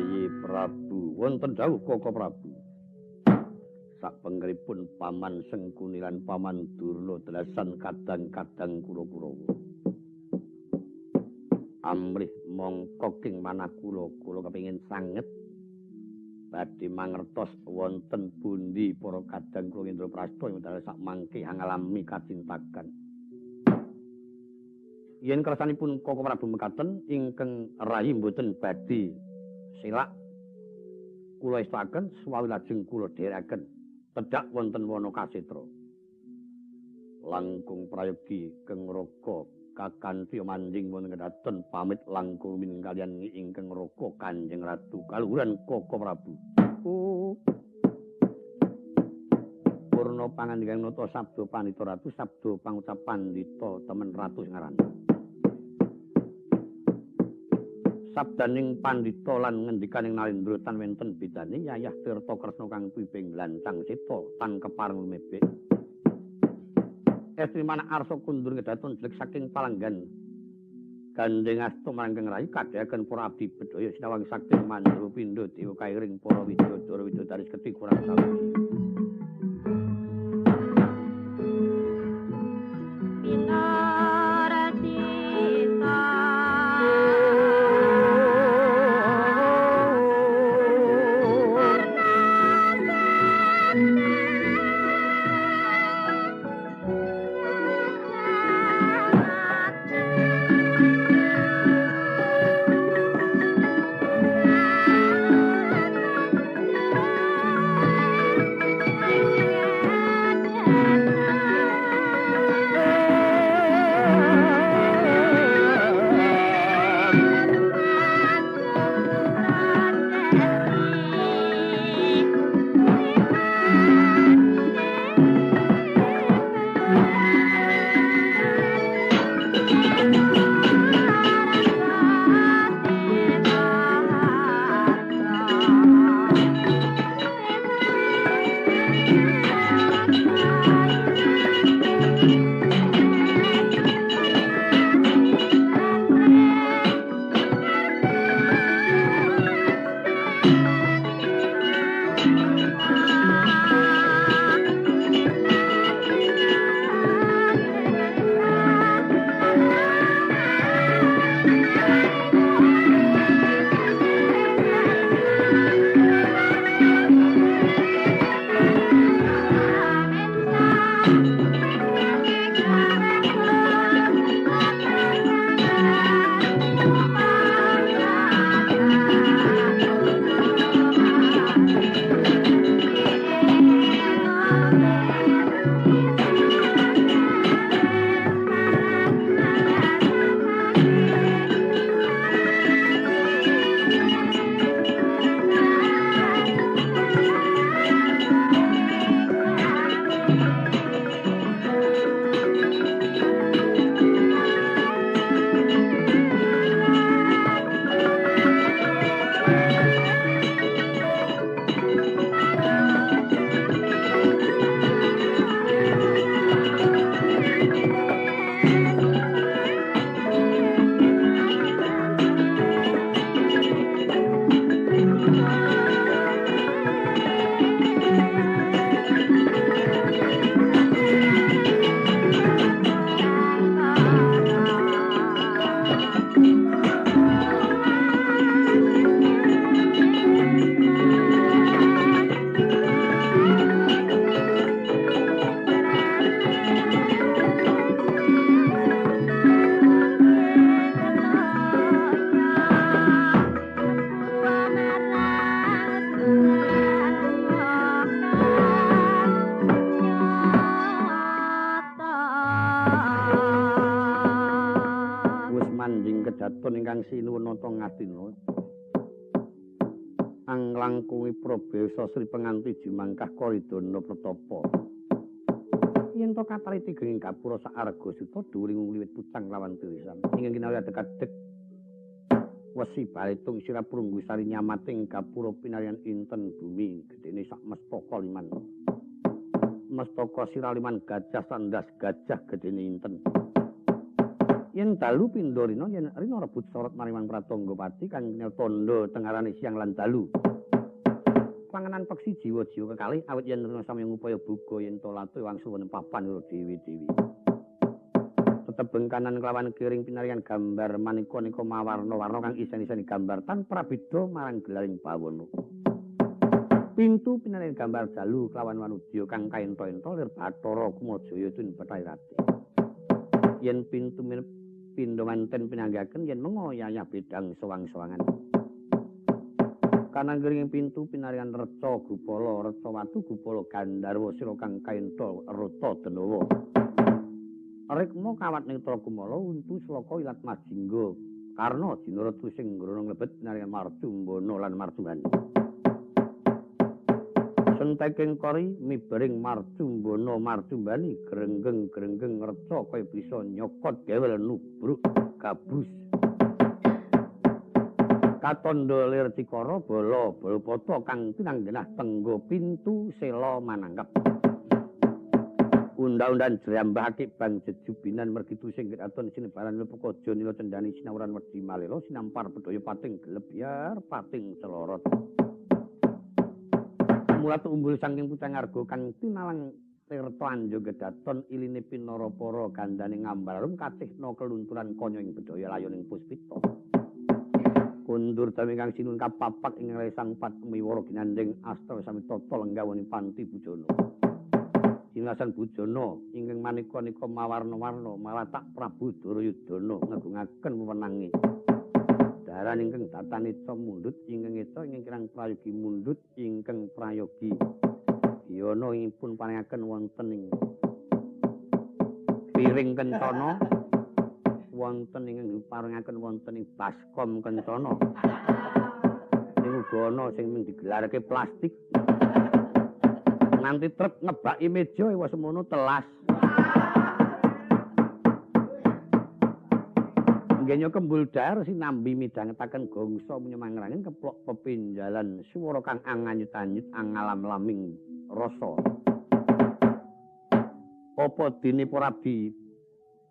Rayi Prabu wonten dawuh Koko Prabu. Sapengeripun Paman Sengkuni lan Paman Durna dalasan kadang-kadang kula-kula. Amrih mongko king manah kula kepengin sanget badhe mangertos wonten pundi para kadang kula Indraprasta ing dalem sak mangke ngalami kacintakan. Yen kersanipun Koko Prabu mekaten ingkang rayi mboten badhe silak kula estaken suwawi lajeng kula dherekaken tedhak wonten wana kasetra. Langkung prayogi Keng Raka kakanthi manjing wonten kedaton pamit langkung min kaliyan ingkang Raka Kanjeng Ratu kaluhuran Koko Prabu. Purna pangandikan nata sabda pandita ratu sabda pangucap pandita temen ratu sing aran. Sabdaning pandita lan ngendikaning Narendra tan wenten bedane Yayah Tirta Kresna kang piping lancang seta tan kepareng mebek. Estri manak arsa kundur ngedaton jelek saking palanggan. Gandeng asta marang rayi kadhaken para abdi bedhaya sinawang saking Mandra Pindha dewa kairing para widodara widodaris keti kurang sawiji. ingkang sinuwun nata ngastina anglangkungi probesa Sri Penganti Jimangkah Karidana Pratapa yen to kataliti genging gapura sak arga suta dhuwuring ngliwit pucang lawan tirisan ingkang kinawi adeg-adeg wesi balitung sira prunggu sari nyamating gapura pinarian inten bumi gedene sak mestaka liman mestaka sira liman gajah sandas gajah gedene inten Yen dalu pindha rina yen rina rebut sorot maring Pratanggapati kang tondo tengarane siang lan dalu. Panganan peksi jiwa-jiwa kekalih awit yen rina samya ngupaya buga yen to latu wangsul wonten papan karo dewi-dewi. Tetebeng kanan kelawan kiring pinarian gambar manika-nika mawarna-warna kang isen-isen gambar tanpa beda marang gelaring bawana. Pintu pinarian gambar dalu kelawan wanudya kang kaento-ento lir Bathara Kumajaya tun Bathayirati. Yen pintu pindha manten pinanggaken yen menga yayah bedang sowang-sowangan. Kanan kiring pintu pinarian Reca Gupala, Reca Watu Gupala Gandharwa sira kang kaento Rata Denawa. Rikma kawat netra kumala untu sloka ilat majingga karna jinaratu sing ngrana nglebet pinarian Marcumbana lan Marcubani. Senteking kori mibering Marcumbana Marcubani grenggeng-grenggeng Reca kaya bisa nyokot gewel nubruk gabus. Katandha lir Cikara bala Balapata kang tinanggenah tenggo pintu sela manangkep. Undang-undang jrambah akik bang jejubinan mergitu sing aton sinebaran Lepokaja nila cendani sinawuran wedi malela sinampar bedhaya pating gelep yar pating celorot. Mulat umbul saking pucang arga kang tinalang tirta anjogedaton iline pinara-para gandane ngambarum katihna kelunturan kanya ing bedhaya layoning puspita. Kundur dami kang sinun kapapak ing resang patmiwara ginanding astra samitata lenggawani panti bujana. Sinasan bujana ingkang manika-nika mawarna-warna malatak Prabu Duryudana ngagungaken wewenange. Daran ingkang datanipun mundhut ingkang eta ingkang kirang prayogi mundhut ingkang prayogi. Yana ingipun paringaken wonten ing piring kencana wonten ingkang paringaken wonten ing baskom kencana. Ing uga ana sing digelarke plastik. Nganti trep ngebaki meja wis semono telas. Nggenya kembul daer sinambi midhangetaken gongsa menyemangrangen keplok pepinjalan swara kang anganyut-anyut angalam-laming rasa. Apa dene para abdi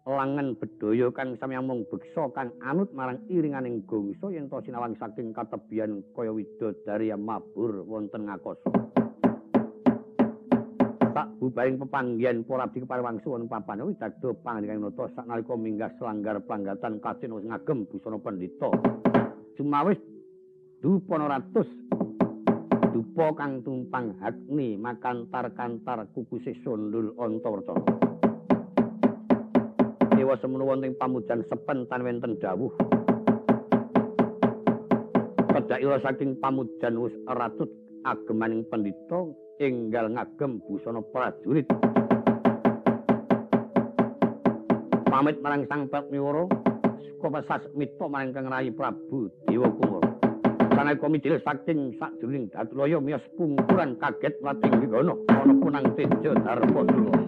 langen bedhaya kang samyang mung beksa kang anut marang iringaning gongsa yen to sinawang saking katebian kaya widodari mabur wonten ngakasa. Bubaring pepanggihan para abdi keparewangsa wonten papan widagdo pangandikan nata saknalika minggah selanggar planggatan kacen wis ngagem busana pandhita. Jumawis dupana ratus dupa kang tumpang hakni makantar-kantar kukusih sondul Antawarcana. Dewa semono wonten pamujan sepen tan wenten dawuh. Kedaira saking pamujan wis ratut agemaning pandhita enggal ngagem busana prajurit. Pamit marang Sang Patmiwara, suka sasmita marang Kang Rayi Prabu Dewa Kumara. Sanalika midhil saking sajroning Datulaya miyos pungkuran kaget lating wiwana ana punang teja Darmasula.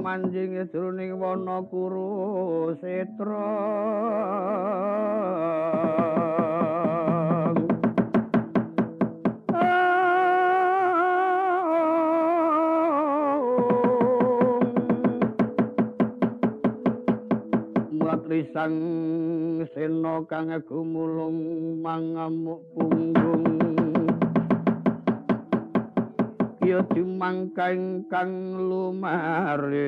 Manjing jroning wana Kurusetra. Mulat risang sena kang gumulung mangamuk punggung. Ya jumangka ingkang lumaris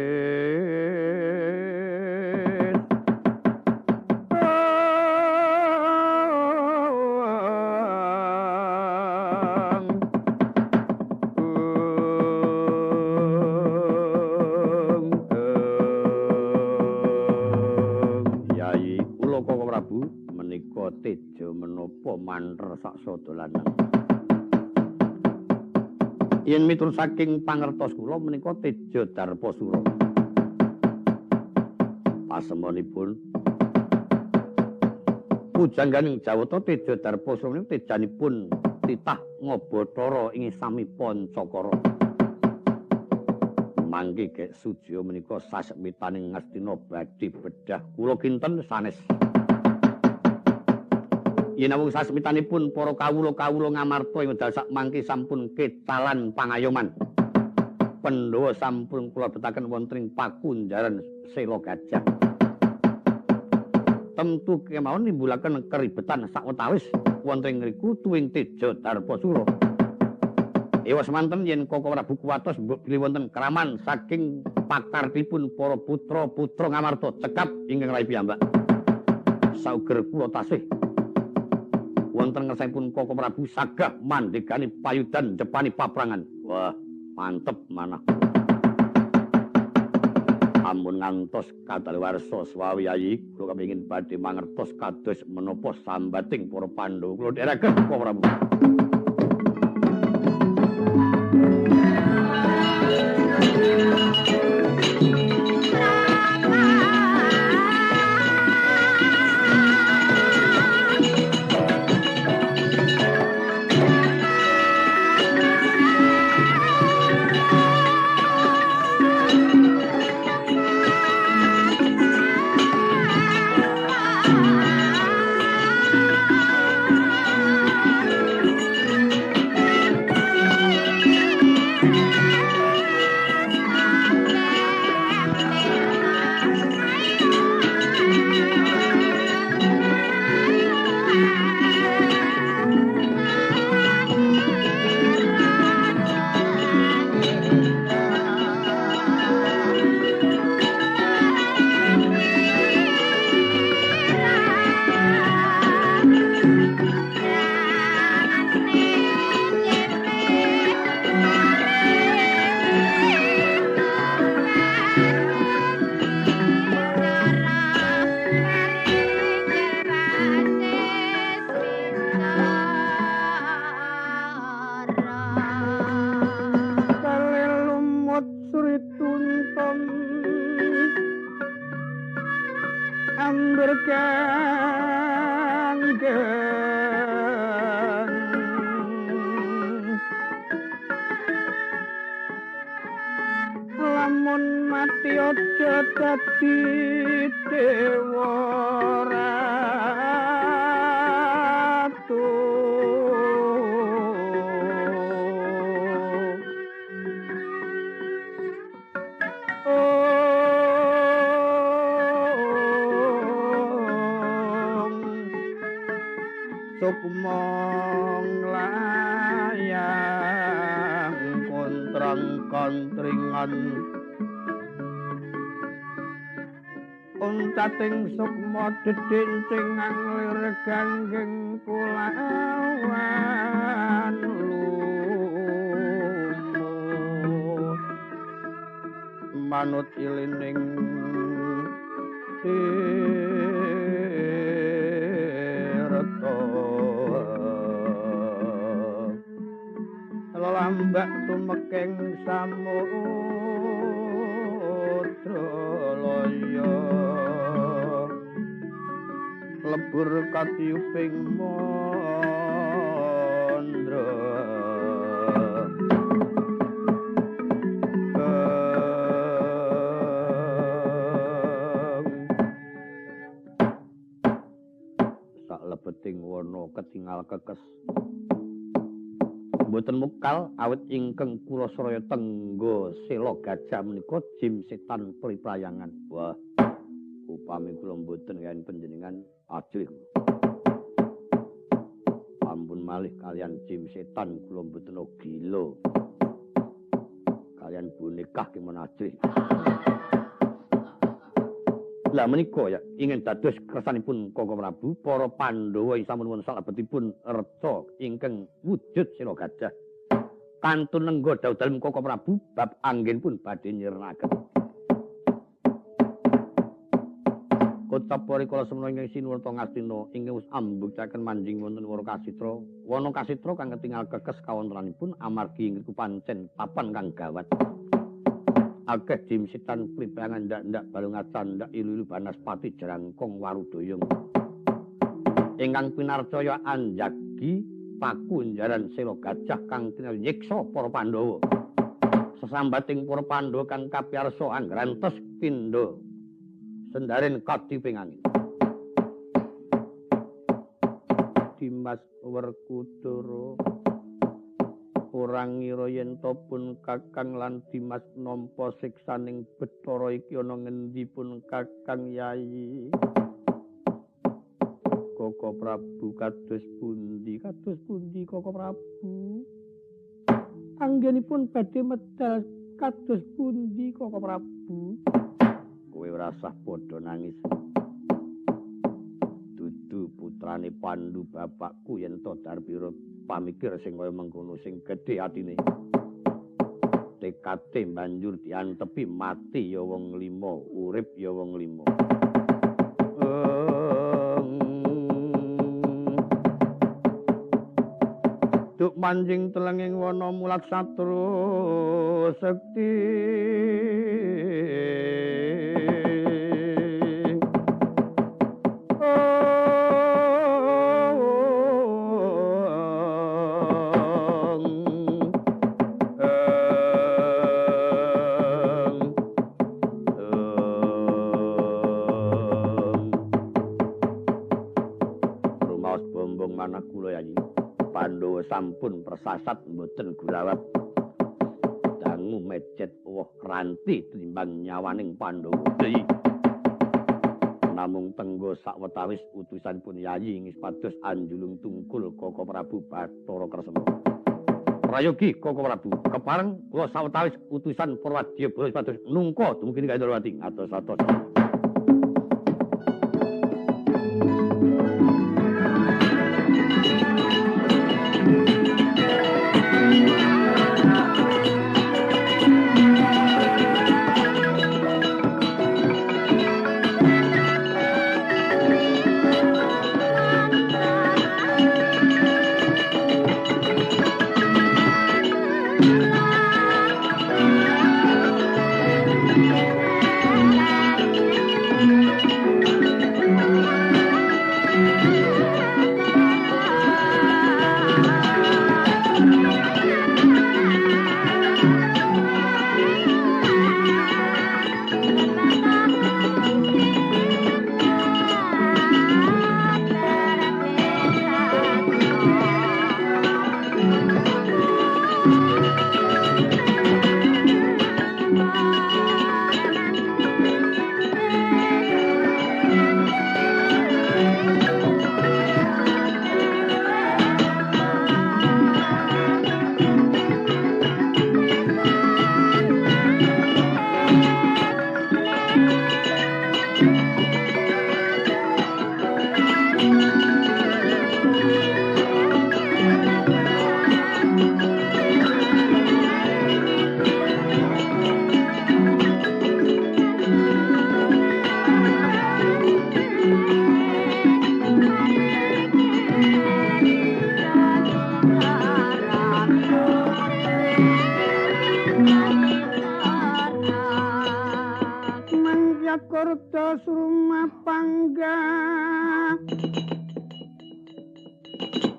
menika teja menapa manter saksa dolanan. Yen miturut saking pangertos kula menika teja Darpasura. Pasemonipun pujangganing Jawata teja Darpasura menika tejanipun titah Ngabathara ing sami Pancakara. Mangke gek Sujiya menika sasmitaning Ngastina badhe bedah kula kinten sanes. Yen awung sasmitanipun para kawula-kawula ngamarta ing wedal sak mangke sampun kecalan pangayoman. Pandhawa sampun kula betaken wonten ing pakunjaran Sela Gajah. Temtu kemawon nimbulaken keribetan sawetawis wonten ngriku tuwing teja Darpasura. Ewa semanten yen Koko Prabu kuwatos mbok bilih wonten kraman saking pakartipun para putra-putra ngamarta cekap ingkang rai piyambak. Sauger kula tasih wonten ngersanipun Koko Prabu sagah mandhegani payudan jepani paprangan. Wah, mantep manah. Ampun ngantos kadaluwarsa swawiyayi kula kepengin badhe mangertos kados menapa sambating para Pandhawa kula dherekaken Koko Prabu. Sukmong layang kontrang-kontringan untating sukma dedincing anglir ganggeng kulawan lumut manut ilining lambak tumekeng samudra laya lebur katiuping mandra salebeting wana ketingal kekes boten mukal awit ingkang kula saraya tenggo Sela Gajah menika jim setan priprayangan. Wah, upami kula mboten kaliyan panjenengan ajrih. Ampun malih kalian jim setan kula mboten gila. Kalian bonekah kemen ajrih. Lah menika ya ingin dados kersanipun Koko Prabu para Pandhawa ing sampun wonten salebetipun reca ingkang wujud Sela Gajah. Kantun nenggo dawuh dalem Koko Prabu bab anggenipun badhe nyirnaken. Kocapa rikala semana ingkang Sinuwerta Ngastina ingkang wis ambektaken manjing wonten Wara Kasitra. Wana Kasitra kang ketingal kekes kawontenanipun amargi ingkang pancen papan kang gawat. Akeh jimsitan pripangan ndak-ndak balung acandak ilu-ilu Banaspati Jarangkong Warudaya. Ingkang pinarcaya anjagi pakunjaran sela gajah kang tinel nyiksa para Pandhawa. Sesambating para Pandhawa kang kapiyarsa anggrantes pindha sendaren kadipingani. Dimas Werkudara ora ngira yen to pun Kakang lan Dimas nampa siksaning Bathara iki ana ngendi pun Kakang Yayi. Koko Prabu kados pundi Koko Prabu? Anggenipun badhe medal kados pundi Koko Prabu? Kowe ora usah padha nangis. Dudu putrane Pandhu bapakku yen to Darbira pamikir sing kaya mengkono sing gedhe atine. Tekate banjur diantepi mati ya wong lima, urip ya wong lima. Duk manjing telenging wana mulat satru sekti. Rumaos bombong manah kula Yayi. Pandhawa sampun persasat mboten gulawat. Dangu mecet woh ranti timbang nyawaning Pandhawa. Namung tenggo sawetawis utusanipun Yayi ing pados anjulung tungkul Koko Prabu Bathara Kresna. Prayogi Koko Prabu, kepareng kula sawetawis utusan Purwadyabala pados nungka dumugi Kandrawati ngatos-atos. Mangyakurta Surmapangga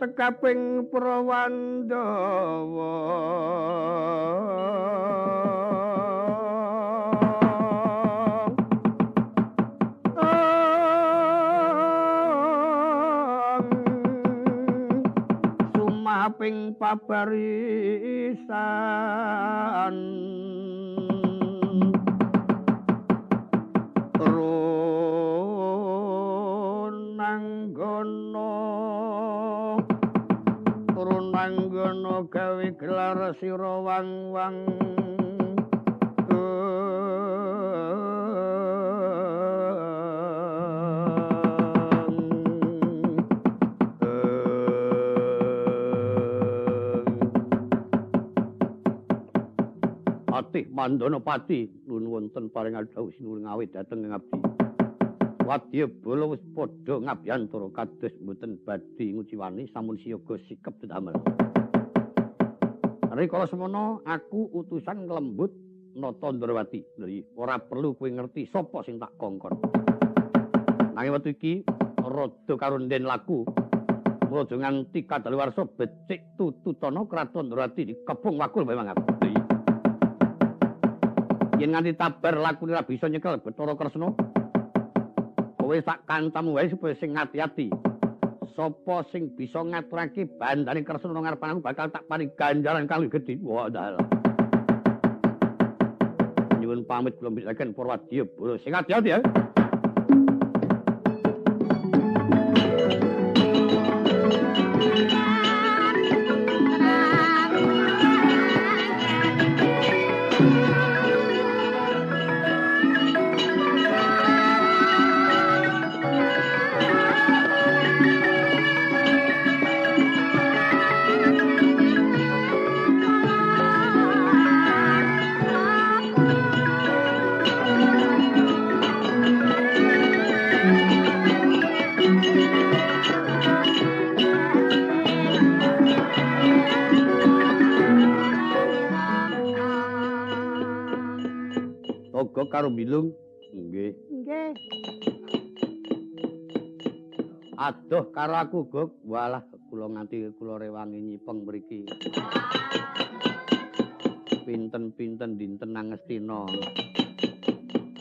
tekaping Prawandawa sumaping pabarisan Runanggono gawe gelar sira wang-wang Patih Mandana Pati nuwun wonten paring adhawuh sinuwun ngawit dhateng abdi. Wadya bala wis padha ngabyantara kados mboten badhe nguciwani sampun siyaga sikep damel. Rikala semana aku utusan nglembut Nata Ndrawati. Ora perlu kowe ngerti sapa sing tak kongkon. Nanging wektu iki rada karo nden laku. Aja nganti kadaluwarsa becik tututana kraton Ndrawati dikepung wakul memang aku. Yen nganti tabar lakune ora bisa nyekel Bathara Kresna. Kowe sak kancamu wae supaya sing ati-ati. Sapa sing bisa ngaturake bandane Kresna nang ngarepan aku bakal tak paring ganjaran kang gedhe. Wah, dalah. Nyuwun pamit kula mbitaken para wadya bala sing ati-ati ya. Toga karo Bilung. Nggih. Nggih. Adoh karo aku, Gog. Walah, kula nganti kula rewangi nyipeng mriki. Pinten-pinten dinten Angestina.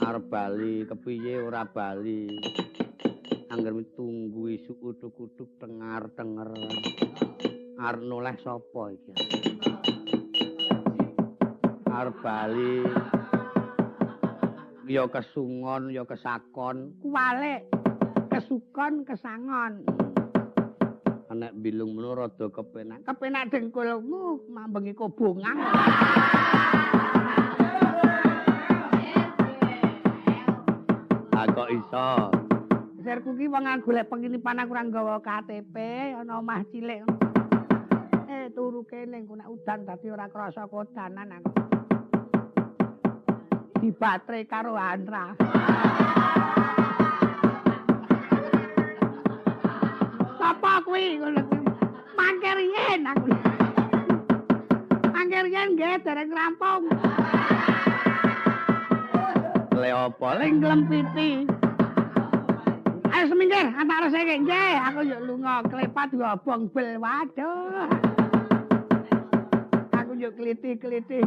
Arep bali kepiye ora bali. Angger tunggu isuk utuk-utuk tengar-tenger. Arep noleh sapa iki? Arep bali ya kesungon ya kesakon kuwalik kesukon kesangon anek Bilung menawa rada kepenak dengkulmu mambengi kobongan kok iso serku ki wong golek penginipan aku ora nggawa KTP ana omah cilik turu kene engko nek udan dadi ora krasa kodanan aku dibatre karo Andra. Sapa kuwi ngono kuwi? Mangke riyen aku. Mangke riyen nggih dereng rampung. Le opo le nglempiti. Ayo semingkir antara seke nggih aku yo lunga klepat gobong bel waduh. Aku yo kliti-kliti.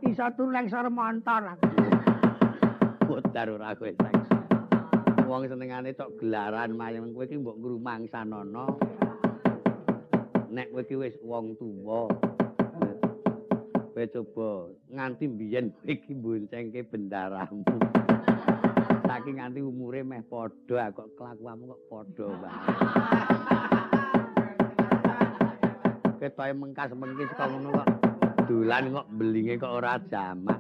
Iso turu nang sore montor aku. Putar ora kowe seks. Wong senengane tok gelaran mayang kowe iki mbok ngrumangsanono. Nek kowe iki wis wong tuwa. Kowe coba nganti mbiyen kowe iki boncengke bendaramu. Saking nganti umure meh padha kok kelakuanmu kok padha wae. Ketoke mengkas-mengkis kok ngono kok. Dolan kok belinge kok ora jamak.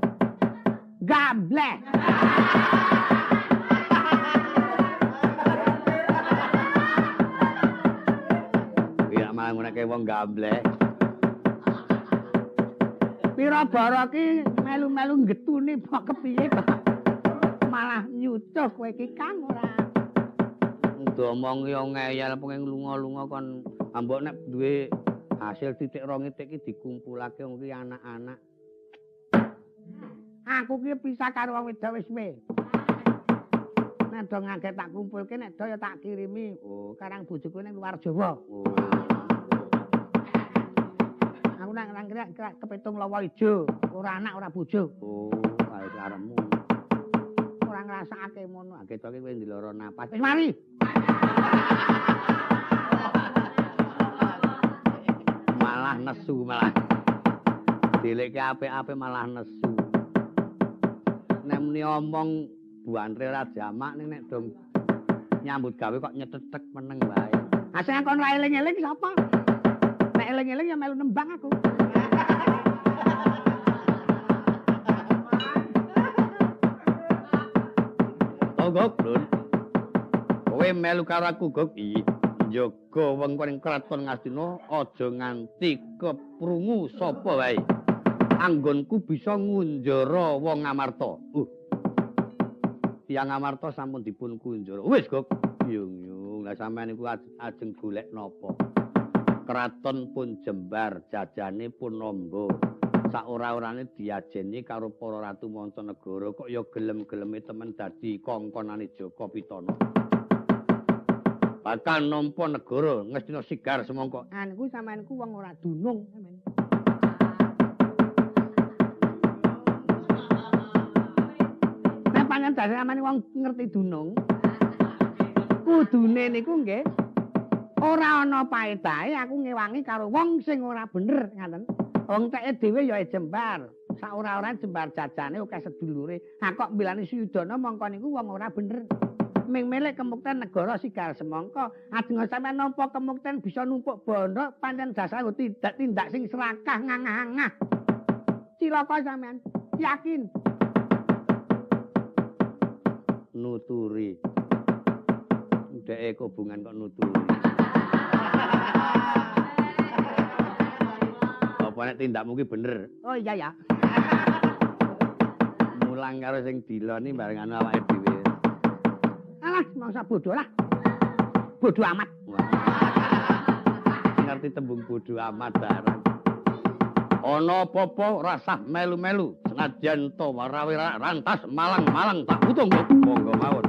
Gambleh. Ya malah nguneke wong gambleh. Pira bara ki melu-melu getune kok kepiye kok. Malah nyucuh kowe iki Kang ora. Domong yo ngeyel pengen lunga-lunga kon ambok nek duwe hasil titik rong titik iki dikumpulake wong iki anak-anak. Aku ki pisah karo wong wedok wis suwe. Nek do ngangge tak kumpulke nek do ya tak kirimi. Oh, karang bojoku ning luar Jawa. Oh. Aku nang kira kepitung lawa ijo, ora anak ora bojo. Oh, kaya karemu. Ora ngrasakake ngono. Agetoke kowe ndiloro napas. Wis mari. Nesu malah dileke apik-apik malah nesu nek muni omong buantre ora jamak ning nek dong nyambut gawe kok nyetetek meneng wae asing kon ra eling-eling sapa nek eling-eling ya melu nembang aku Gog Lun kowe melu karo aku Gog iki jaga wengkoning kraton Ngastina aja nganti keprungu sapa wae. Anggonku bisa ngunjara wong Amarta. Tiyang Amarta sampun dipun kunjara. Wis, Gok. Yung. Lah sampean niku ajeng golek napa? Kraton pun jembar, jajane pun nombo. Saora-orane diajeni karo para ratu mancanegara kok ya gelem-geleme temen dadi kongkonane Jaka Pitana. Bakal nampa negara ngestina sigar semangka. Niku sampean ku wong ora dunung sampean. Nek pancen dasar sampean wong ngerti dunung. Kudune niku nggih ora ana paedahe aku ngewangi karo wong sing ora bener ngaten. Wong teke dhewe ya jembar. Saora-orane jembar jajane akeh sedulure. Ha kok milani Suyudana mongko niku wong ora bener. Ming melek kemukten negara sigar semangka. Ajeng sampeyan nampa kemukten bisa numpuk bondo pancen dasar tidak tindak sing serakah ngangah-angah. Cilaka sampeyan. Yakin. Nuturi. Ndeke hubungan kok nuturi. Apa nek tindakmu ki bener? Oh iya ya. Mulang karo sing diloni barengan awake dhewe. Alah, mangsa bodoh lah. Bodoh amat. Ngerti tembung bodoh amat barang. Ana apa-apa rasah melu-melu senajan to warawira rantas malang-malang tak butuh monggo mawon.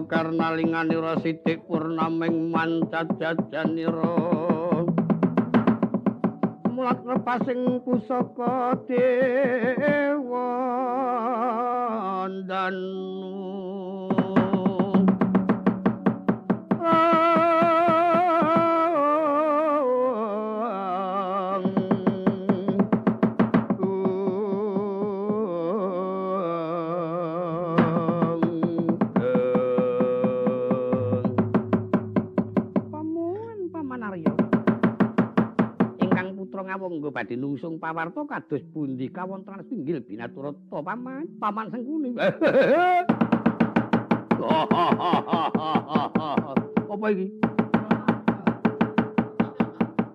Karnalinganira sithik purnaming mancat jajanira mulat repasing pusaka dewa danu nggo badhe nungsung pawarta kados pundi kawontenan pinggil binaturata paman Sengkuni. Apa iki?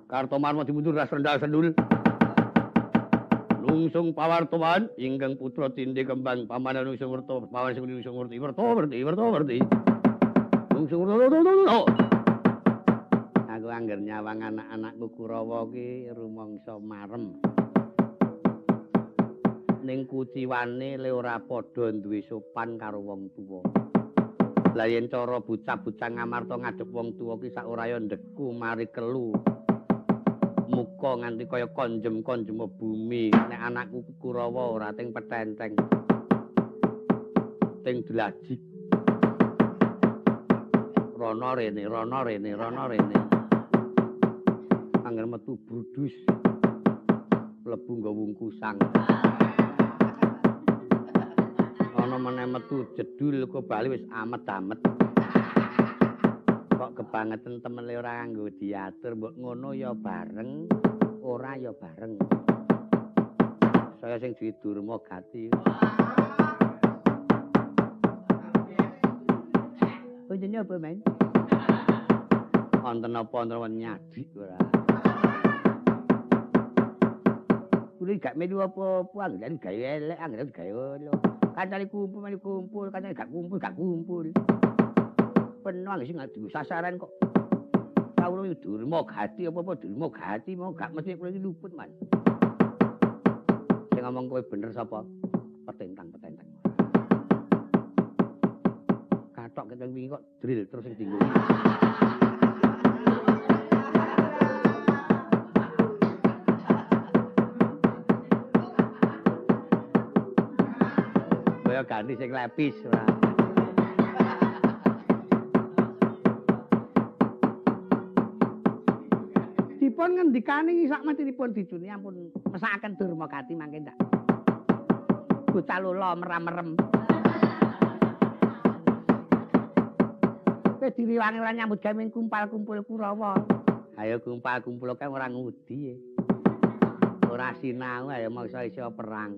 Kartomarma dimundur ras rendal sendul. Nungsung pawartawan ingkang putra tindhe kembang paman nungsung werta paman Sengkuni nungsung werti. Nungsung werta. Aku angger nyawang anak-anakku Kurawa ki rumangsa marem. Ning kuciwane le ora padha duwe sopan karo wong tuwa. Lah yen cara bocah-bocah ngamarta ngadep wong tuwa ki sak ora ya ndeku mari kelu. Muka nganti kaya konjem-konjem bumi. Nek anakku Kurawa ora ting petenteng. Ting dlajik. Rono rene, rono rene, rono rene. Angger metu brudus. Mlebu nggo wungkusan. Ana meneh metu jedul kok bali wis amet-amet. Kok kebangetan temene ora nganggo diatur, mbok ngono ya bareng, ora ya bareng. Saya sing duwe Durma Gati. Jenenge apa, Men? Wonten apa wonten nyadik ora? Kuwi gak melu apa-apa, anggere gawe elek, anggere gawe ngono. Kancane kumpul, melu kumpul, kancane gak kumpul, gak kumpul. Penang sing ngadu sasaran kok. Kawula Durma Gati apa-apa Durma Gati mau gak mesti kuwi luput, Man. Sing ngomong kowe bener sapa? Petentang-petentang. Katok keteng wingi kok drill terus sing dinggo. Kaya ganti sing lepis ora. Dipun ngendikani sak metinipun dijuni ampun mesakaken Durma Gati mangke ndak. Bocah lula meram-merem. Kowe diriwangi ora nyambut gawe kumpal-kumpul Kurawa. Ayo kumpal-kumpul kae ora ngudi. Ora sinau ayo maksa iso perang.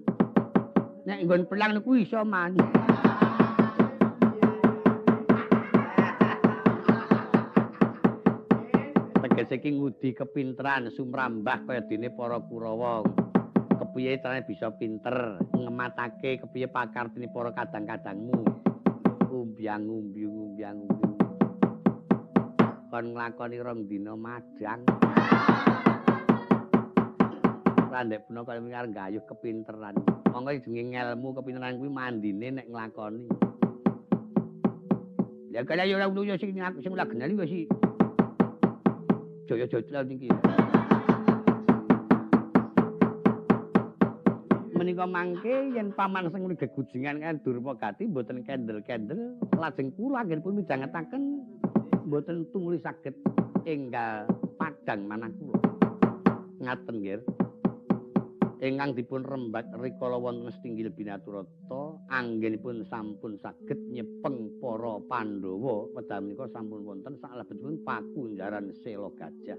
Nek nggon perang niku iso man. Tegese iki ngudi kepinteran sumrambah kaya dene para Kurawa. Kepiye carane bisa pinter ngematake kepiye pakartine para kadang-kadangmu. Umbyang-umbyung. Kon nglakoni rong dina madang. Landhek puna kaya mingar gayuh kepinteran. Monggo jenenge ngelmu kepinteran kuwi mandine nek nglakoni. Ya kaya yo ora ngono sing lagenani wis si Jaya-jaya niki. Menika mangke yen paman sing gegujengan kan Durma Gati mboten kendel-kendel lajeng kula anggenipun midhangetaken mboten tumuli saged enggal padang manah kula. Ngaten nggih. Ingkang dipun rembat rikala wonten Stinggil Binaturata anggenipun sampun saged nyepeng para Pandhawa wedal menika sampun wonten salebetipun pakunjaran Sela Gajah.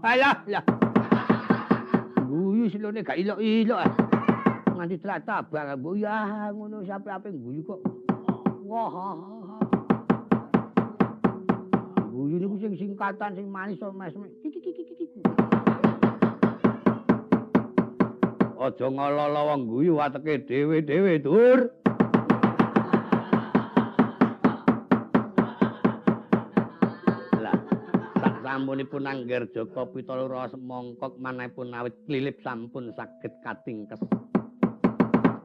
Alah, ya. Guyu silone gak ilok-ilok. Nganti tlatabang mbok ya ngono sampe-ape guyu kok. Wah. Guyu niku sing singkatan sing manis mes-mes. Aja ngololo wong guyu wateke dhewe-dhewe, Dur. Lah, sak sampunipun angger Jaka Pitaloka semongkok manahipun awit klilip sampun saged katingkes.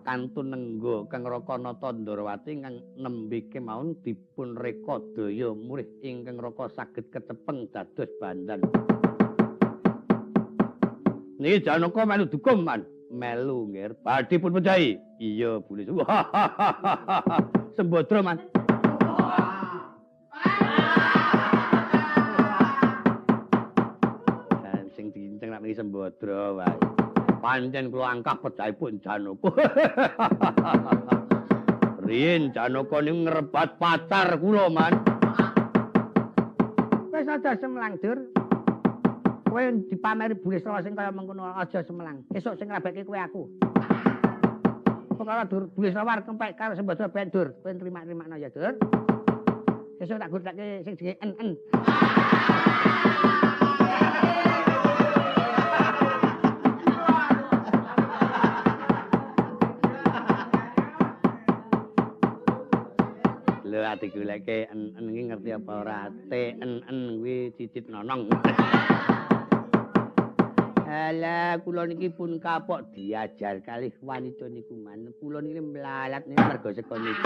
Kantun nenggo Kang Rakanata Ndarawati ingkang nembe kemawon dipun reka daya murih ingkang raka saged kecepeng dados bandan. Niki Janaka melu dukung, Man. Melu nggih badhe pun pejahi. Iya boleh. Sembadra, Man. Dan sing diinceng nek niki Sembadra wae. Pancen kula angkah pejahipun Janaka. Riyen Janaka niku ngrebat pacar kula, Man. Wis aja semlang, Dur. Kowe dipameri Burisrawa sing kaya mengkono aja semelang. Esuk sing ngrabeke kowe aku. Perkara Dur Burisrawa arep kempek karo Sembadra ben Dur. Kowe nrima-nrimakno ya, Dur. Esuk tak gurtake sing jenenge en-en. Lho ati goleke en-en iki ngerti apa ora? T-en-en kuwi cicit nonong. Alah, kula niki pun kapok diajar kalih wanita niku man. Kula niki mlalat nih mergo saka niku.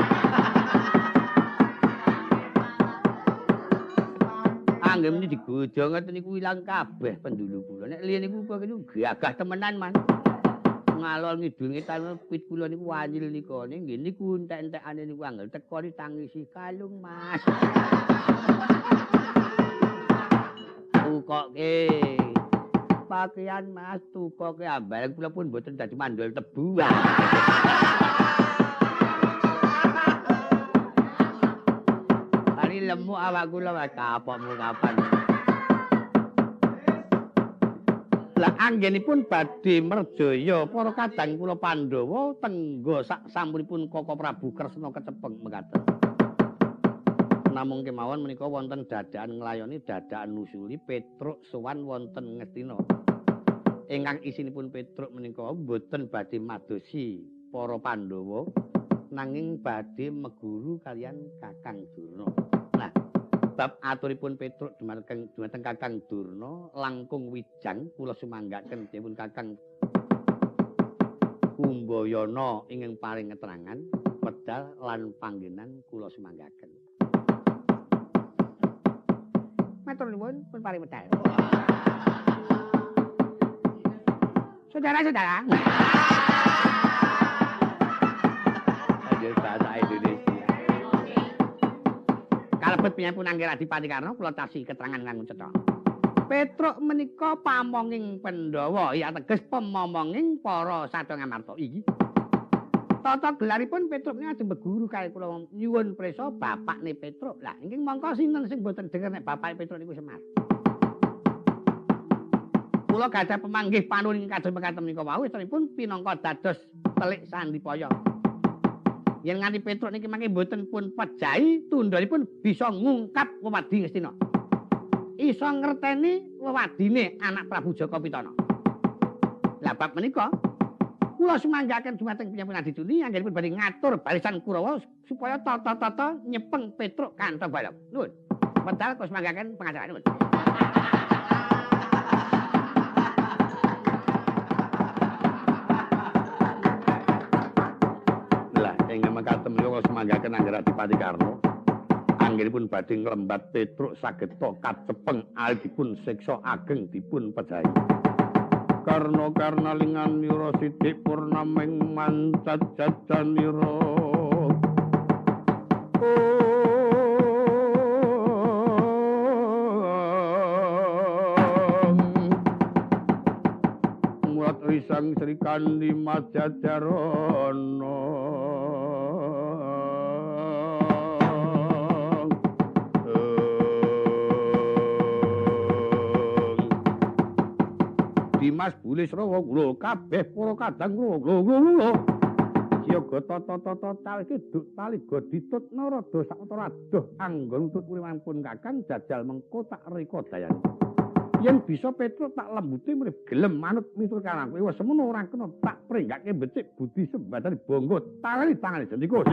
Anggem ini digodhong ngoten niku ilang kabeh pendulu kula. Nek liyan niku kok niku gagah temenan man. Ngalor ngidul ngetan pit kula niku wanyil nika. Nggih niku entek-entekane niku angel teko ditangisi kalung Mas. Tukoke. Pakaian Mas tukoke ambal kula pun mboten dadi mandul tebu. Lemu awak kula wae kapokmu kapan. Lah anggenipun badhe merjaya para kadang kula Pandhawa tenggo sak sampunipun Koko Prabu Kresna kecepeng mekaten. Namung kemawon menika wonten dadakan nglayoni dadakan nusuli Petruk sowan wonten Ngastina. Ingkang isinipun Petruk menika boten badhe madosi para Pandhawa nanging badhe meguru kalian Kakang Durna. Nah, bab aturipun Petruk dumateng Kakang Durna langkung wijang kula sumanggaken dipun Kakang Kumbayana ingkang paring keterangan pedal lan panggenan kula sumanggaken. Matur nuwun pun paring medal. Saudara-saudara. Ayo bahasa Indonesia. Kalebet piyambun Angger Adipati Karna kula tasi keterangan kanggo cetha. Petruk menika pamonging Pandhawa, ya teges pemomonging para Sadha Ngamarta iki. Tata gelaripun Petruk menika ajeng beguru kali kula nyuwun prisa bapakne Petruk. Lah ingkang mangka sinten sing boten denger nek bapake Petruk niku Semar. Kula gadah pemanggih panuwun kados mekaten menika wau pun pinangka dados telik sandipaya. Yen nganti Petruk niki mangke boten pun pejahi tundhanipun bisa ngungkap wewadi Ngastina. Isa ngerteni wewadine anak Prabu Jaka Pitana. Lah bab menika kula sumanggaken dumateng piyambun Adituni anggenipun badhe ngatur barisan Kurawa supaya tata-tata nyepeng Petruk kantong balap. Nuwun. Medal kula sumanggaken pengacara nuwun. Lah ingkang mekaten menika sumanggaken Angger Adipati Karna anggenipun badhe nglembat Petruk sageta kacepeng alipun siksa ageng dipun pejahi. Karna lingan nira sithik purnaming mancat jajanira. Mulat risang Sri Kandi Majajarana. Dimas Bulisrawa kula kabeh para kadang kula. Siyaga tata-tata tali duk tali goditut narada sawetara adoh anggon utut urimanipun Kakang jajal mengko tak reka dayane. Yen bisa Petruk tak lembuti mrih gelem manut miturut karang kowe wis semono ora kena tak prenggake becik budi sembadani bangga tangani tangane jendika.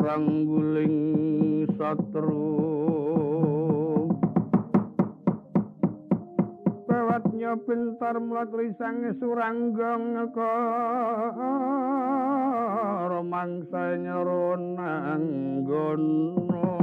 rangguling satru bawatnya pintar mlatri sang suranggong karo mangsa nyerona nggono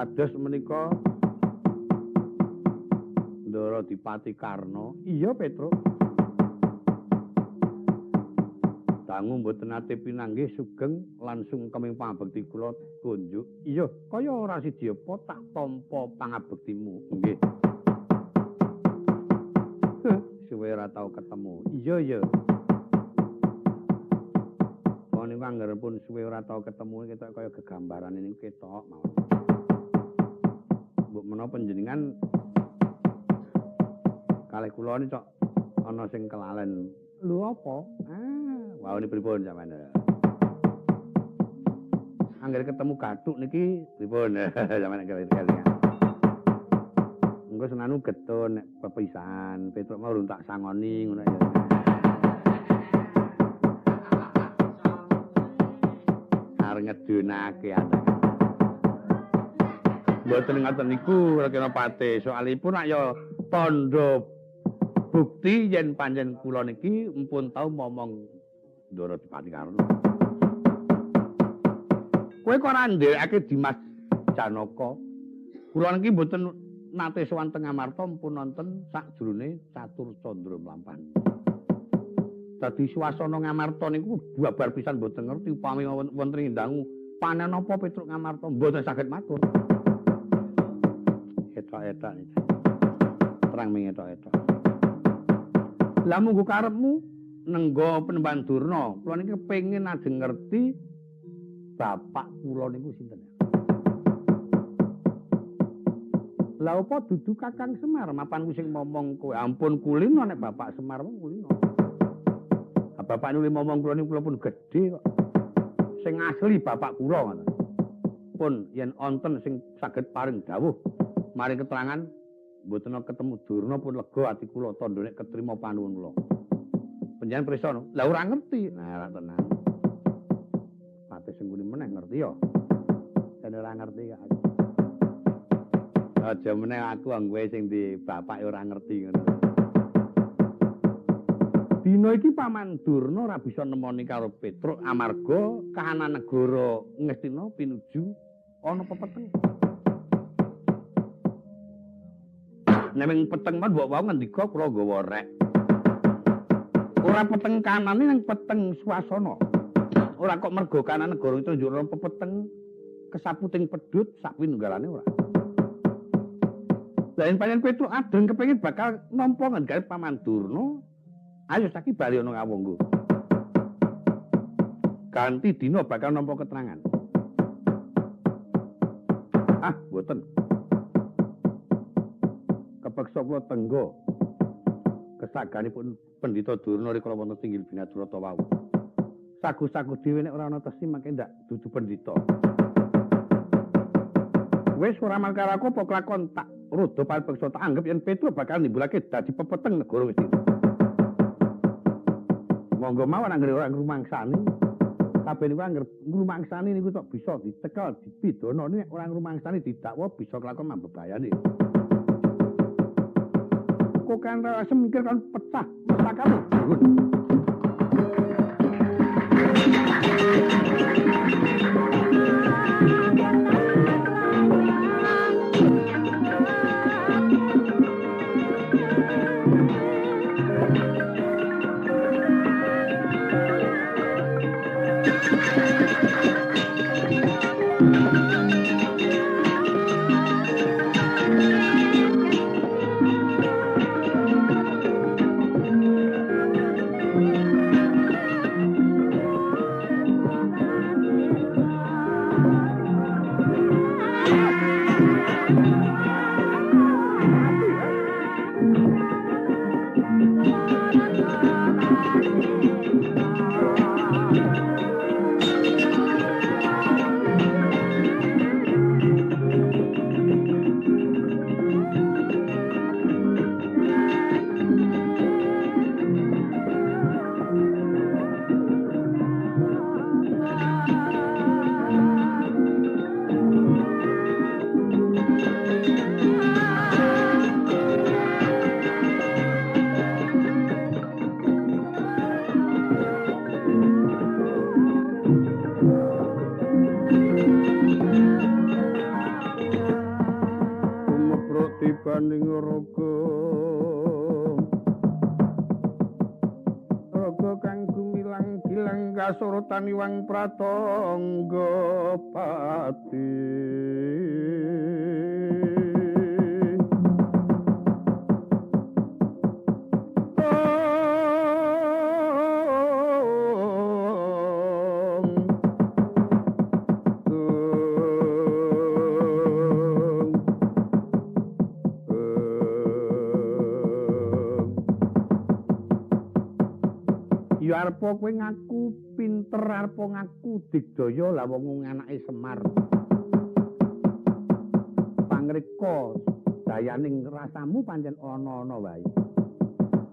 kados menika Ndara Dipati Karna. Iya, Petruk. Dangu mboten nate pinanggih sugeng lan sungkeming pangabekti kula kunjuk. Iya, kaya ora siji apa tak tampa pangabektimu. Nggih. Suwe ora tau ketemu. Iya, iya. Wong niku anggenipun suwe ora tau ketemu ketok kaya gegambaran niku ketok mawon. Mbok menawa panjenengan kalih kula ni cok ana sing kelalen. Lho apa? Waune pripun sampeyan? Angger ketemu Gathuk niki pripun sampeyan kelingan. Engko senanu getun nek pepisahan, Petruk mau urung tak sangoni ngono ya. Arep ngedunake anak. Mboten ngoten niku Rakenapati, soalipun nek ya tandha bukti yen pancen kula niki mpun tau momong Ndara Dipati Karna. Kowe kok ora ndherekake Dimas Janaka. Kula niki mboten nate sowan teng Ngamarta mpun wonten sakjroning catur candra mlampah. Dadi swasana Ngamarta niku babar pisan mboten ngerti upami wonten ing dangu panen apa Petruk Ngamarta mboten saged matur. Etok-etok terang mengetok-etok. Lah munggo karepmu nenggo Penemban Durna, kula niki kepengin ajeng ngerti bapak kula niku sinten. Lah apa dudu Kakang Semar mapan ku sing momong kowe ampun kulino nek Bapak Semar mung kulino. Bapak nuli momong kula niku kula pun gedhe kok. Sing asli bapak kula ngoten. Pun yen wonten sing saged paring dawuh mari keterangan mboten ketemu Durna pun lega ati kula tandha nek ketrima panuwun kula. Panjenengan prisa no? Lah ora ngerti. Nah, ora tenan. Pate sing ngene meneh ngerti ya. Yen ora ngerti kok. Aja meneh aku anggoe sing di bapak ora ngerti ngono. Dina iki Paman Durna ora bisa nemoni karo Petruk amarga kahanan negara Ngastina pinuju ana pepeteng. Nek peteng man mbok wau ngendika kula nggawa rek. Ora peteng kanane nang peteng swasana. Ora kok mergo kanan negara itu njur pepeteng kesaputing pedhut sak pinunggalane ora. Lah yen pancen Petruk adeng kepengin bakal nampa ngendhare Paman Durna, ayo saiki bali ana Ngawangga. Ganti dina bakal nampa keterangan. Ah, mboten. Kepeksa kula tenggo. Kesaganipun Pendhita Durna rikala wonten tinggil Binaturata wau. Sagu-sagu dhewe nek ora ana tesi mangke ndak dudu pendhita. Wis ora mangkara aku apa kelakon tak rada palpeksa tak anggap yen Petruk bakal nimbulake dadi pepeteng negara Ngastina. Monggo mawon anggere ora ngrumangsani. Kabeh niku anggere ngrumangsani niku tok bisa ditekel, dipidana nek ora ngrumangsani didakwa bisa kelakon mambebayani. Kok kan rasa mikir kan pecah mustakamu. baning raga kang gumilang gilang kasuratan iwang pratangga pati arpa kowe ngaku pinter arpa ngaku digdaya lah wong anake Semar pangreka dayaning rasamu pancen ana-ana wae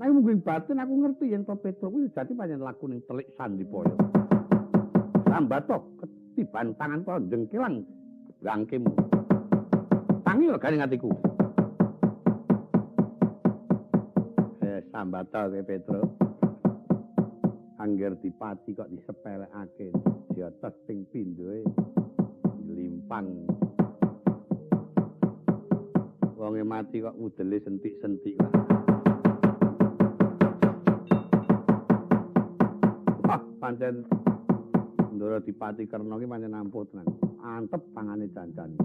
nanging mung batin aku ngerti yen to Petro kuwi dadi pancen lakuning telik sandipaya sambato ketiban tangan karo jengkelang bangkemu tangi legane atiku sambato kowe Petro angger dipati kok disepelekake jotos ping pindhoe limpang wonge mati kok udele sentik-sentik wah pancen Ndara Dipati Karna ki pancen ampuh tenan antep tangane janjan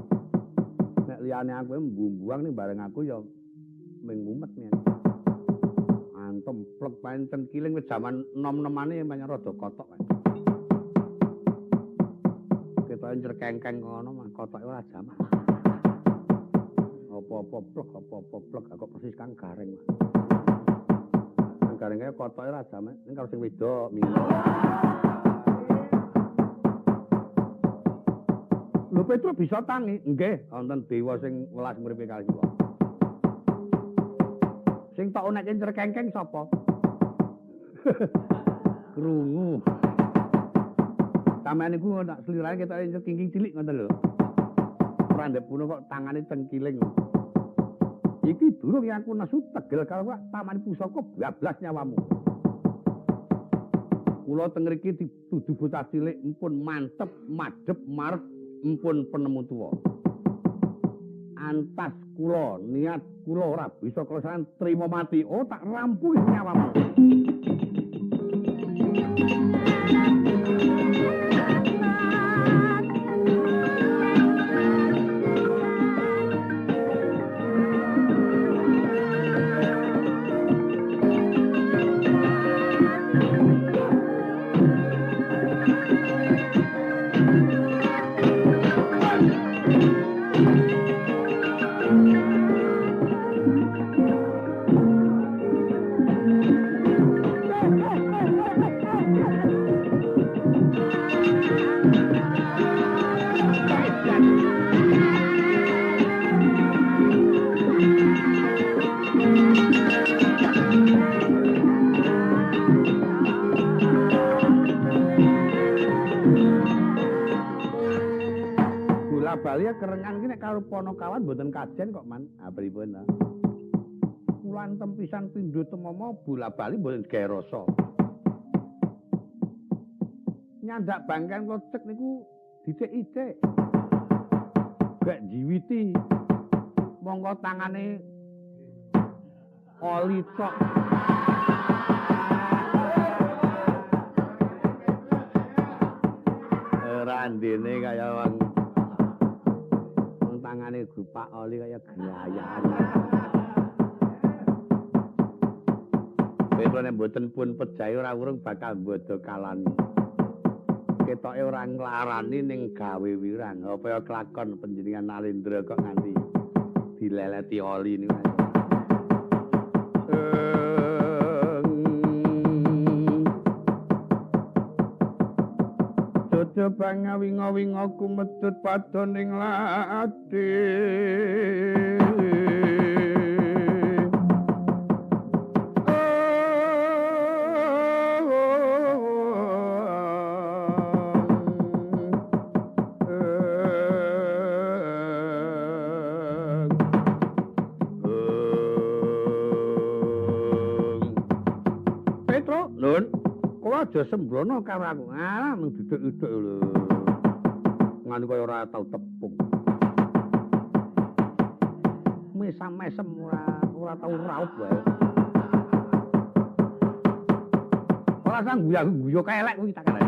nek liyane aku mbumbuang ning bareng aku ya ming mumet nih templek pancen kiling wis jaman nom-nomane pancen rada kotok kan. Ketoke njerkengkeng ngono mah kotoke ora jaman. Apa-apa plek kok persis kang garing. Kang garing kaya kotoke ora jaman ning karo sing wedok mino. Lho Petro bisa tangi? Nggih, wonten dewa sing welas nguripi kali kula. Sing tak onekke njerkengkeng sapa? Krungu. Sampeyan niku tak slirane ketoke njerkengkeng cilik ngoten lho. Ora ndek puno kok tangane cengkiling. Iki durung yang aku nesu tegel karo taman pusaka bablas nyawamu. Kula teng mriki dituduh bocah cilik empun mantep, madhep, marep, empun penemu tuwa. Antas kula niat kula ora bisa kelesaan trima mati tak rampung nyawamu Bali kerengan ki nek karo Ponokawan mboten kajen kok Man. Ah pripun ta? Kula antem pisan pindho temama bola bali mboten gawe rasa. Nyandak bangkan kula cek niku dicek-icek. Gak jiwiti. Monggo tangane oli cok. Randene kaya wong tangane gupak oli kaya gelayan. Petro nek mboten pun pejahe ora urung bakal bodho kalani. Ketoke ora nglarani ning gawe wirang. Apa ya kelakon panjenengan Nalendra kok nganti dileleti oli niku. Coba ngawing-ngawing aku medhut padoning lati. Petro, Nun. Aja sembrono karo aku. Alah mung duduk-duduk lho. Nganu kaya ora tau tepung. mesam-mesem ora tau raut wae. Ora sang guyu kelek kuwi tak kene.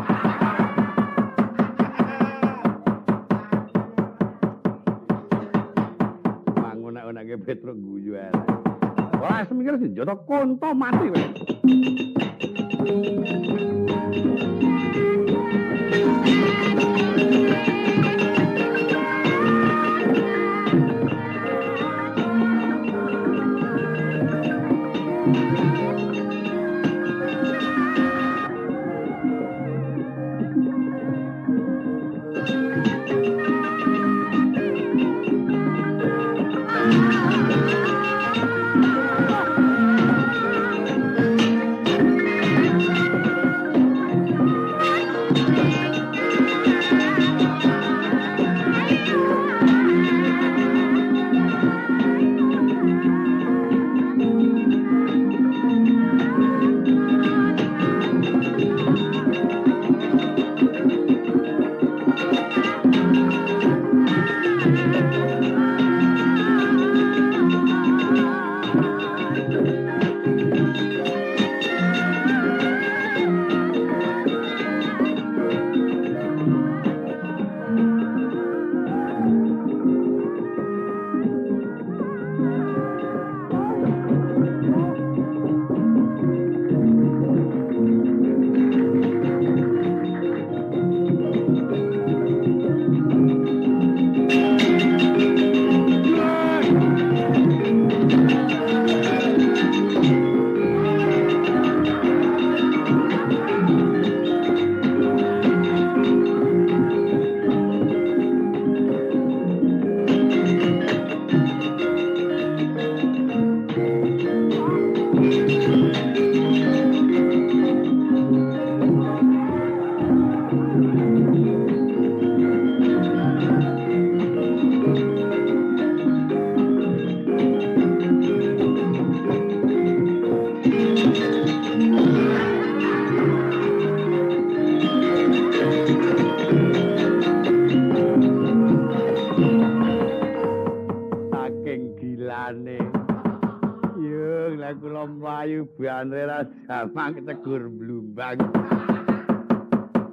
Mangonak-onake Petruk guyu elek. Ora semikir senjata konto mati wae. Samang tegur blumbang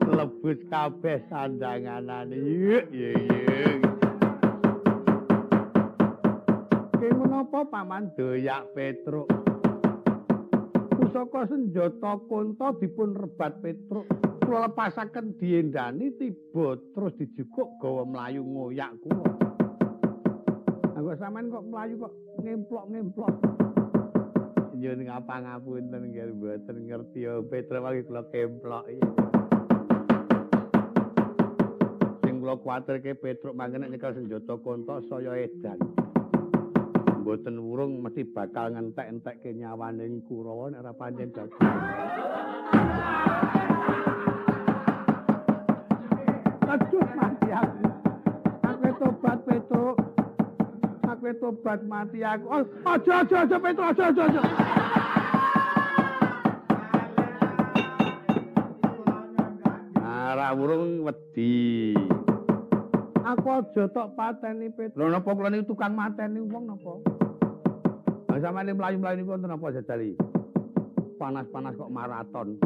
lebus kabeh sandanganane yuk ki menapa paman doyak Petruk pusaka senjata konta dipun rebat Petruk kula lepasaken diendani tiba terus dijukuk gawa mlayu ngoyak kula anggo sampean kok mlayu kok ngemplok-ngemplok yen ngapa-ngapunten nggih mboten ngerti ya Petruk wae kula kemplok iki. Sing kula kuwatirke Petruk mangkene nyekel senjata konta saya edan. Mboten wurung mesti bakal ngentek-entekke nyawane Kurawa nek ora pancen dadi. Aduh mati aku. Aku tobat Petruk. Aku tobat mati aku. Aja Petruk aja. Ora wurung wedi. Aku aja tok pateni Petruk. Lho napa kula niku tukang mateni wong napa? Lah sampeyan mlayu-mlayu niku wonten napa jajali? Panas-panas kok maraton.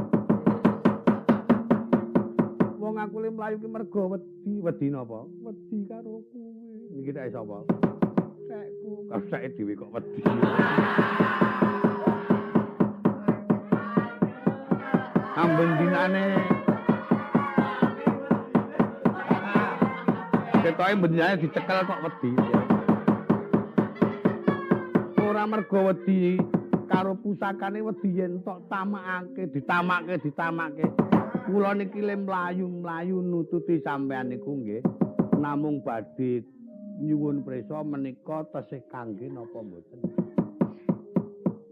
Wong aku le mlayu ki mergo wedi napa? Wedi karo kuwi. Niki tak sapa? Sekku. Kok sake dhewe kok wedi. Ambeng dinane ketoke bendane dicekel kok wedi. Ora mergo wedi karo pusakane wedi yen tok tamakake, ditamake. Kula niki le mlayu-mlayu nututi sampean niku nggih. Namung badhe nyuwun prisa menika tesih kangge napa mboten.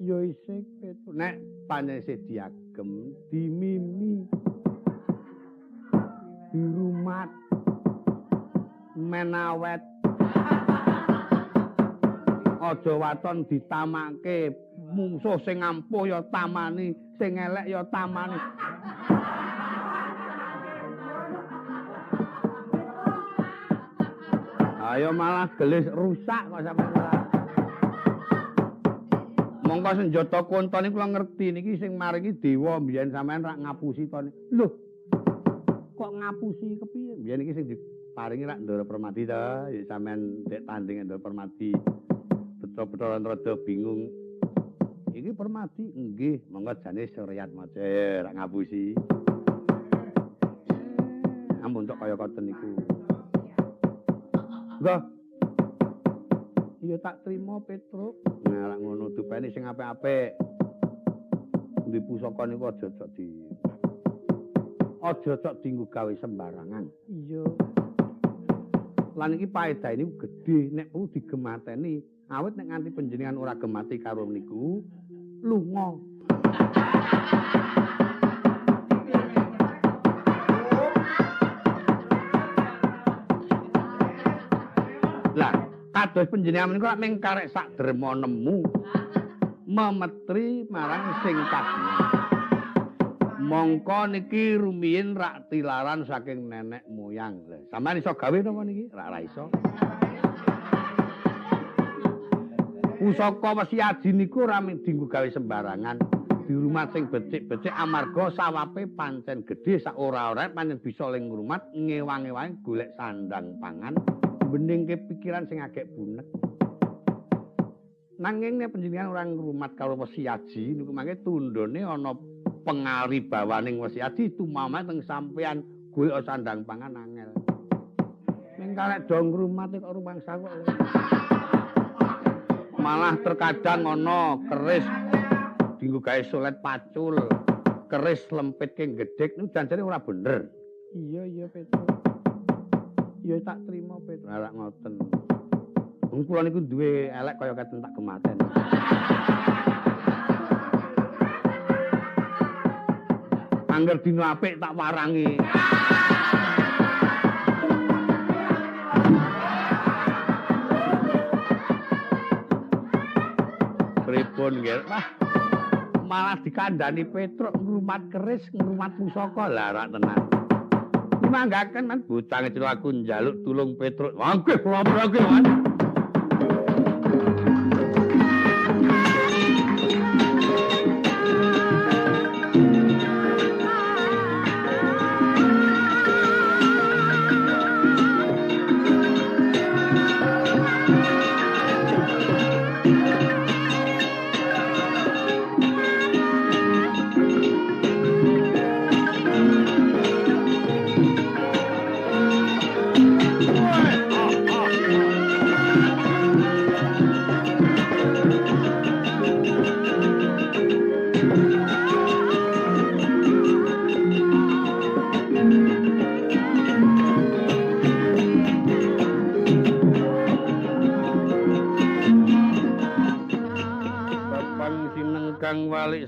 Ya isih Petruk. Nek panjenengan diagem, dimimi. Dirumat. Menawet aja waton ditamake mungsuh sing ampuh ya tamani sing elek ya tamani ayo malah gelis rusak kok sampeyan Mongko senjata konta niku kula ngerti niki sing maringi dewa mbiyen sampean rak ngapusi to. Lho. Kok ngapusi kepiye? Mbiyen iki sing diparingi rak Ndara Permadi to, ya sampean dek tanding Ndara Permadi. Beto-beto rada bingung. Iki Permadi nggih, monggo jane Suryat Maja rak ngapusi. Ampun tok kaya koten niku. Nggih. Iya tak trima Petruk. Nah, lak ngono dupeni sing apik-apik. Di pusaka niku aja cok dienggo gawe sembarangan. Iya. Lan iki paedah niku gedhe nek perlu digemateni. Awit nek nganti panjenengan ora gemati karo niku lunga. Kados panjenengan menika mung karek sak derma nemu memetri marang sing kagungan. Mongko niki rumiyin rak tilaran saking nenek moyang. Lha, sampeyan iso gawe napa niki? Ora iso. Pusaka Wesi Aji niku ora mung dienggo gawe sembarangan. Di rumah sing becik-becik amarga sawape pancen gedhe sak ora-ora pancen bisa ling ngrumat ngewang-ewangi golek sandang pangan. Beningke pikiran sing agek bunek. Nanging nek panjenengan ora ngrumat karo Wesi Aji niku mangke tundhone ana pengaribawaning Wesi Aji tumama teng sampeyan golek sandang pangan angel. Ning karek do ngrumat kok rumangsa kok. Malah terkadang ana keris dienggo gawe solet pacul, keris lempitke gedhek niku janjane ora bener. Iya Petruk. Ya tak trima Petruk. Ora ngoten. Wong kula niku duwe elek kaya katen tak gematen. Angger dina apik tak warangi. Pripun nggih? Wah. Malah dikandani Petruk ngrumat keris, ngrumat pusaka. Lah ora tenan. Manggaken man bocah ngecil aku njaluk tulung Petruk. Nggih kula prake, Mas.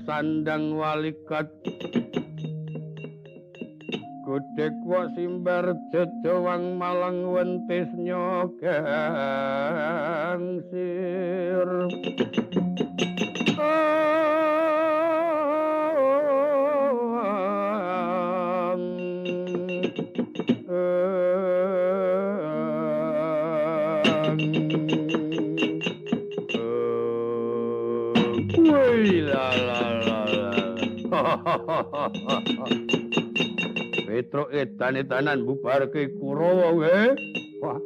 Sandang walikat Godhek wa simbar jejowang malang wentis nyogangsir Petruk edan-edanan bubarke Kurawa nggih. Wah.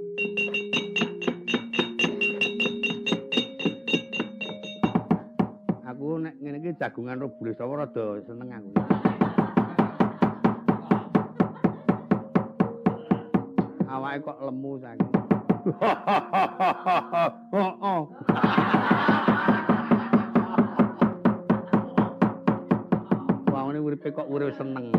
Aku nek ngene iki jagungan Robule Sawa rada seneng aku. Awake kok lemu saiki. Heeh. Uripe kok urip seneng.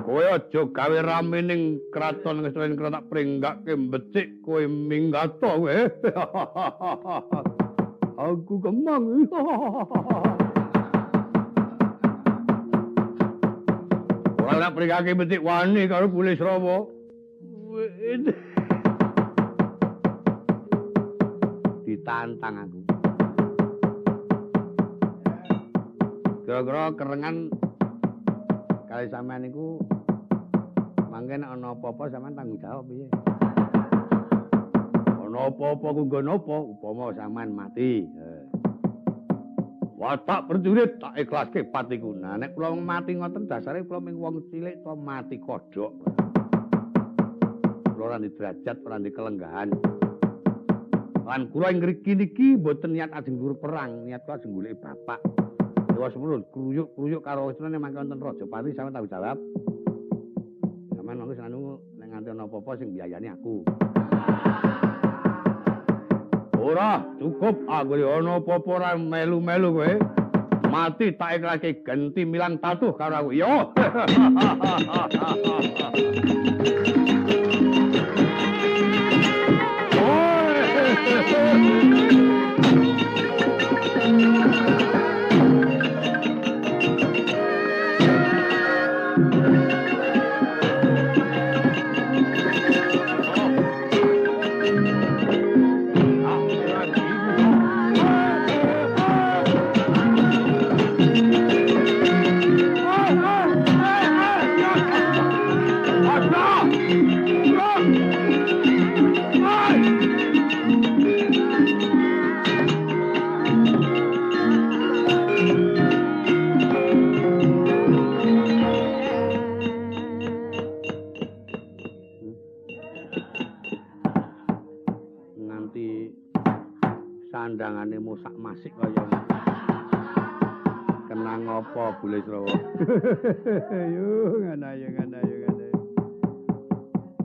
Kowe aja gawe rame ning kraton kesuwen tak prenggake becik kowe minggato kowe. Aku kemang. Ora nak prenggake becik wani karo Pulis Rawa. Ditantang aku. Kira-kira kerengan kali sampean niku mangke nek ana apa-apa sampean tanggung jawab piye? Ana apa-apa ku nggon apa? Upama sampean mati. Watak prajurit tak ikhlaske patiku. Nah nek kula mati ngoten dasare kula ming wong cilik to mati kodhok. Kula ora di derajat, ora di kelenggahan. Lan kula ing ngriki niki mboten niat ajeng guru perang, niat kula ajeng golek bapak. Dewa sepuluh kruyuk-kruyuk karo wisnane mangke wonten Rajapati sampeyan tanggung jawab. Sampeyan monggo sing anu nek nganti ana apa-apa sing biayani aku. Ora cukup aku ana apa-apa ora melu-melu kowe. Mati tak ikhlake ganti milang tatuh karo aku. Yo. Sandangane musak masik kaya kenang apa Bule Srawa. Yo nganayo.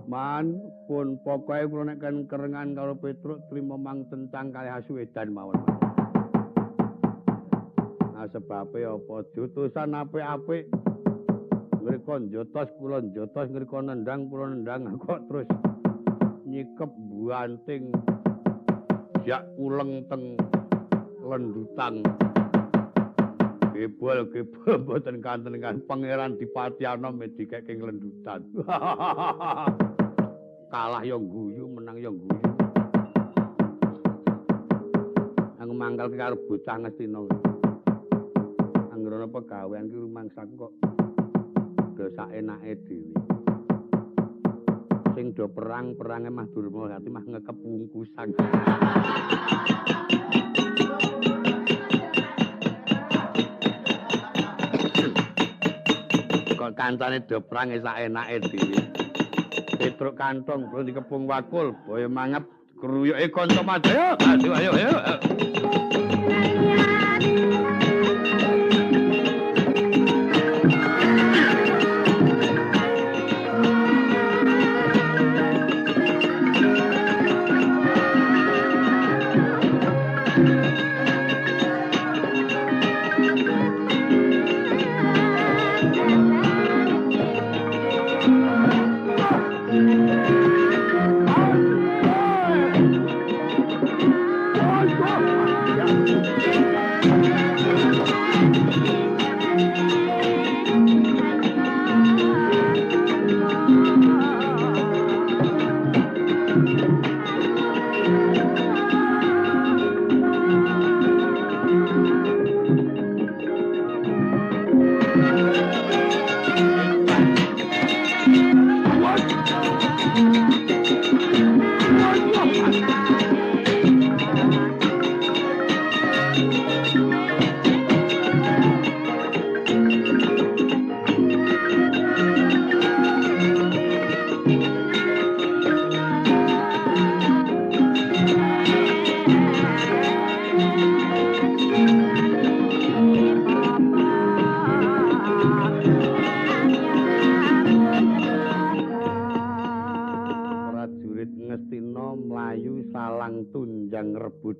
Man pun pokoke kula nek kan kerengan karo Petruk trima mang tencang kalih Asuwedan mawon. Nah sebabe apa diutusan apik-apik ngrika njotos kula njotos ngrika nendang kula nendang kok terus nyikep buanting jak uleng teng lendutan gebol mboten kanten kan Pangeran Dipati Anom dikek ing lendutan. Kalah ya guyu menang ya guyu. Aku mangkal karo bocah Ngastina. Angger ana pegawean ki rumangsaku kok do saenake dhewe. Sing do perang-perange mah Durmawati mah ngekep wungkusan. Kok kancane do perang saenake dhewe. Petruk kantong bro dikepung wakul, boyo mangap kruyuke kanca Madya. Ayo.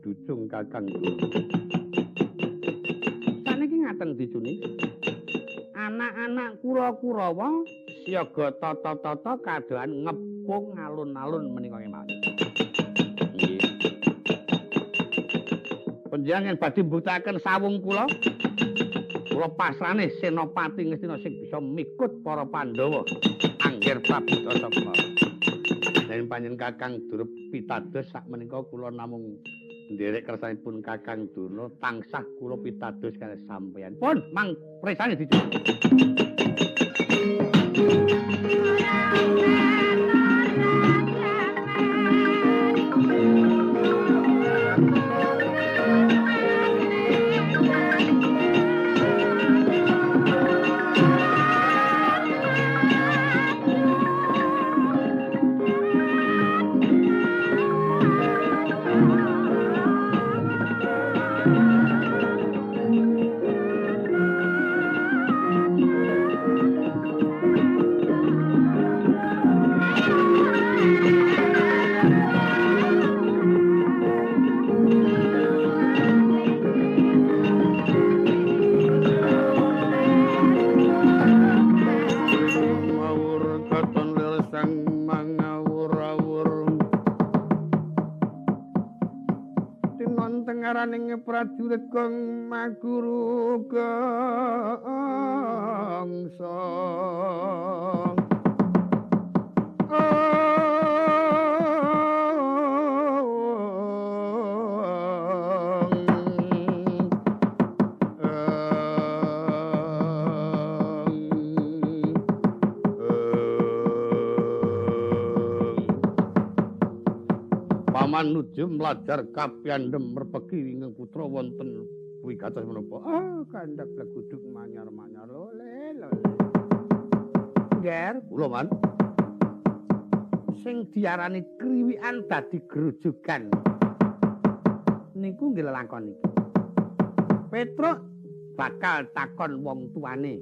Ducung Kakang saniki ngaten dicuni anak-anak kura-kurawa siaga tata-tata kadohan ngepung alun-alun menika kemawon. Nggih. Panjenengan badhe mbuktaken sawung kula pasrane Senopati Ngastina sing bisa mikut para Pandhawa angger Prabu Tasakala. Yen panjenengan Kakang Durna pitados sak menika kula namung nderek kersanipun Kakang Durna tansah kula pitados kalih sampeyan. Pun mang presane dicuci. ngaraning prajurit kang maguru gangsa Paman nuju mlajar kapyandhem merpegi ingkang putra wonten wigatos menapa? Kandhak leguduk manyar-manyar lole. Nger, kula man. Sing diarani kriwikan dadi grojogan. Niku nggih lelakon iki. Petruk bakal takon wong tuane.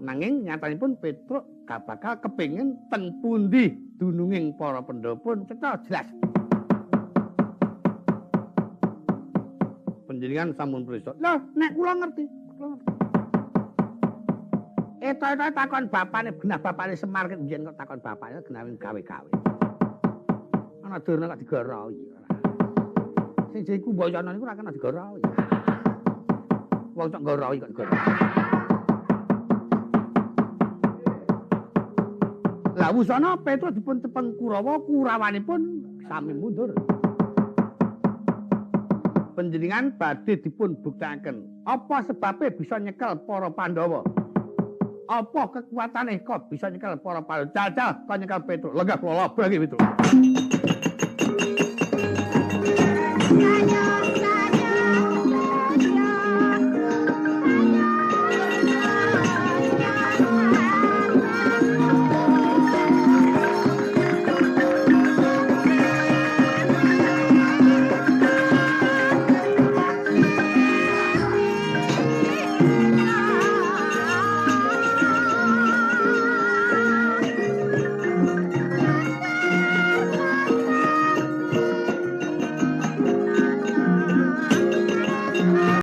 Nanging nyatanipun Petruk gak bakal kepengin teng pundi dununging para pendhapun cetha jelas. Panjenengan sampun prisa. Lho, nek kula ngerti. Eta takon bapane, genah bapane Semar biyen kok takon bapane genawin gawe-gawe. Ana durna kok digorohi. Sing iku mboyono niku ora kena digorohi. Wong tok gorohi kok digorohi. Lah wusana Petrus dipun tepeng Kurawa, Kurawanipun sami mundur. Panjenengan badhe dipun buktakaken apa sebabe bisa nyekel para Pandhawa? Apa kekuatane kok bisa nyekel para Pandhawa? Jajal kok nyekel Petrus. Lenggah kula labrak iki Petrus.